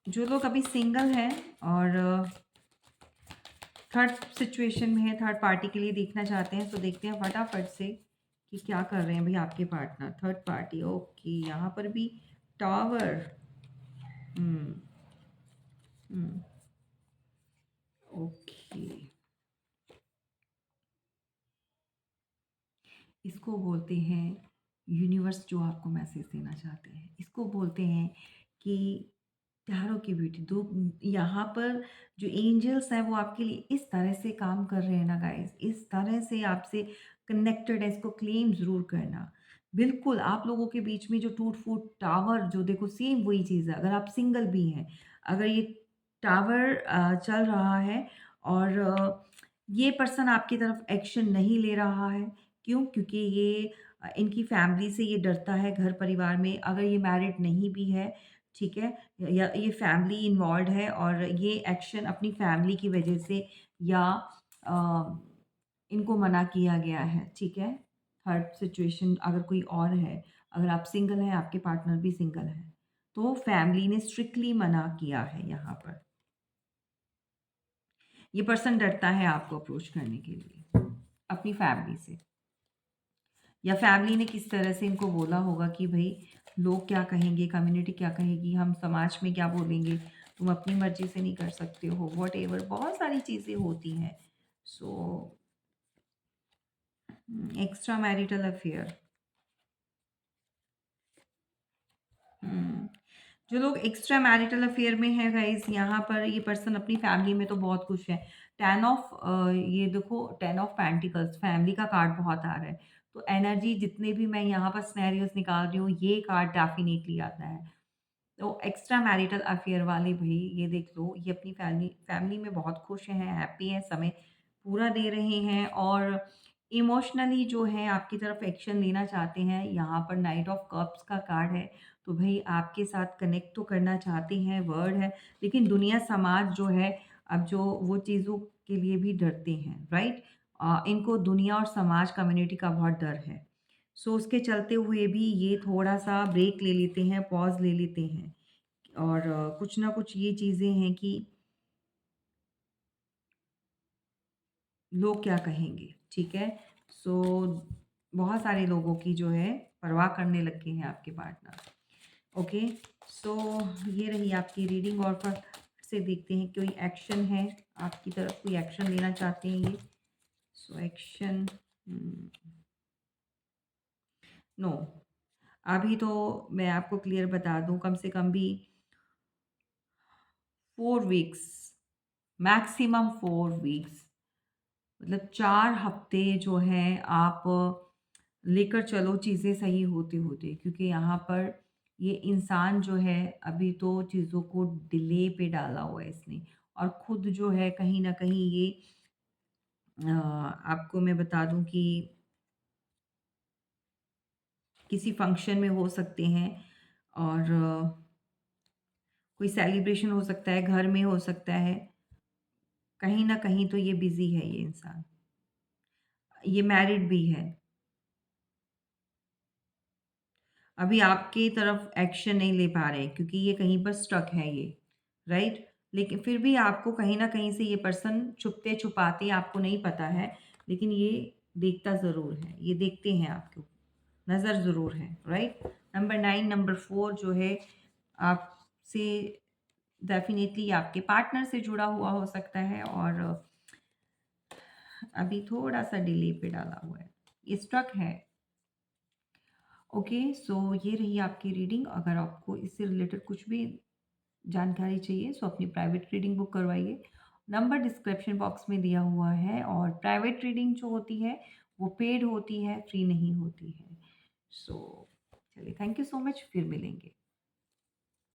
जो लोग अभी सिंगल हैं और थर्ड सिचुएशन में है, थर्ड पार्टी के लिए देखना चाहते हैं, तो देखते हैं फटाफट से कि क्या कर रहे हैं भाई आपके पार्टनर। थर्ड पार्टी, ओके, यहाँ पर भी टावर। हम्म। हम्म। ओके, इसको बोलते हैं यूनिवर्स जो आपको मैसेज देना चाहते हैं। इसको बोलते हैं कि प्यारों की ब्यूटी दो। यहाँ पर जो एंजल्स हैं वो आपके लिए इस तरह से काम कर रहे हैं ना गाइस, इस तरह से आपसे कनेक्टेड है, इसको क्लेम ज़रूर करना। बिल्कुल आप लोगों के बीच में जो टूट फूट टावर जो देखो सेम वही चीज़ है। अगर आप सिंगल भी हैं, अगर ये टावर चल रहा है और ये पर्सन आपकी तरफ एक्शन नहीं ले रहा है, क्यों? क्योंकि ये इनकी फैमिली से ये डरता है, घर परिवार में अगर ये मैरिड नहीं भी है, ठीक है? या ये फैमिली इन्वॉल्व्ड है और ये एक्शन अपनी फैमिली की वजह से या अ, इनको मना किया गया है, ठीक है? थर्ड सिचुएशन अगर कोई और है, अगर आप सिंगल हैं, आपके पार्टनर भी सिंगल है, तो फैमिली ने स्ट्रिक्टली मना किया है यहाँ पर। ये पर्सन डरता है आपको अप्रोच करने के लिए, अपनी फैमिली से। या फैमिली ने किस तरह से इनको बोला होगा कि भई लोग क्या कहेंगे, कम्युनिटी क्या कहेगी, हम समाज में क्या बोलेंगे, तुम अपनी मर्ज़ी से नहीं कर सकते हो, व्हाटएवर बहुत सारी चीज़ें होती हैं। So extra marital affair. हुँ। जो लोग एक्स्ट्रा मैरिटल अफेयर में हैं गाइज़, यहाँ पर ये पर्सन अपनी फैमिली में तो बहुत खुश है। ये देखो 10 ऑफ पेंटिकल्स फैमिली का कार्ड बहुत आ रहा है। तो एनर्जी जितने भी मैं यहाँ पर सिनेरियोज़ निकाल रही हूँ, ये कार्ड डेफ़िनेटली आता है। तो एक्स्ट्रा मैरिटल अफेयर वाले भई ये देख लो, ये अपनी फैमिली फैमिली में बहुत खुश हैं, हैप्पी हैं, समय पूरा दे रहे हैं और इमोशनली जो है आपकी तरफ एक्शन लेना चाहते हैं। यहाँ पर नाइट ऑफ कप्स का कार्ड है, तो भई आपके साथ कनेक्ट तो करना चाहते हैं, वर्ड है, लेकिन दुनिया समाज जो है, अब जो वो चीज़ों के लिए भी डरते हैं, राइट? इनको दुनिया और समाज कम्युनिटी का बहुत डर है। सो उसके चलते हुए भी ये थोड़ा-सा ब्रेक ले लेते हैं, पॉज़ ले लेते हैं और कुछ ना कुछ ये चीज़ें हैं कि लोग क्या कहेंगे, ठीक है? सो बहुत सारे लोगों की जो है परवाह करने लग गए हैं आपके पार्टनर। ओके, सो ये रही आपकी रीडिंग और फिर से देखते हैं कोई एक्शन है, आपकी तरफ कोई एक्शन लेना चाहते हैं ये। सो एक्शन नो, अभी तो मैं आपको क्लियर बता दूँ कम से कम भी 4 वीक्स, मैक्सिमम 4 वीक्स, मतलब 4 हफ्ते जो हैं आप लेकर चलो चीज़ें सही होते-होते, क्योंकि यहाँ पर ये इंसान जो है अभी तो चीज़ों को डिले पे डाला हुआ है इसने और खुद जो है कहीं न कहीं ये आपको मैं बता दूँ कि किसी फंक्शन में हो सकते हैं और कोई सेलिब्रेशन हो सकता है, घर में हो सकता है, कहीं न कहीं तो ये बिज़ी है ये इंसान। ये मैरिड भी है। अभी आपकी तरफ एक्शन नहीं ले पा रहे हैं क्योंकि ये कहीं पर स्टक है ये, राइट? लेकिन फिर भी आपको कहीं न कहीं से ये पर्सन छुपते-छुपाते आपको नहीं पता है, लेकिन ये देखता ज़रूर है, ये देखते हैं आपको, नज़र ज़रूर है, राइट? नंबर 9, नंबर 4 जो है आपसे डेफ़िनेटली आपके पार्टनर से जुड़ा हुआ हो सकता है और अभी थोड़ा-सा डिले पे डाला हुआ है, ये स्टक है। ओके, सो ये रही आपकी रीडिंग। अगर आपको इससे रिलेटेड कुछ भी जानकारी चाहिए सो अपनी प्राइवेट रीडिंग बुक करवाइए। नंबर डिस्क्रिप्शन बॉक्स में दिया हुआ है और प्राइवेट रीडिंग जो होती है वो पेड होती है, फ्री नहीं होती है। सो चलिए, थैंक यू सो मच, फिर मिलेंगे।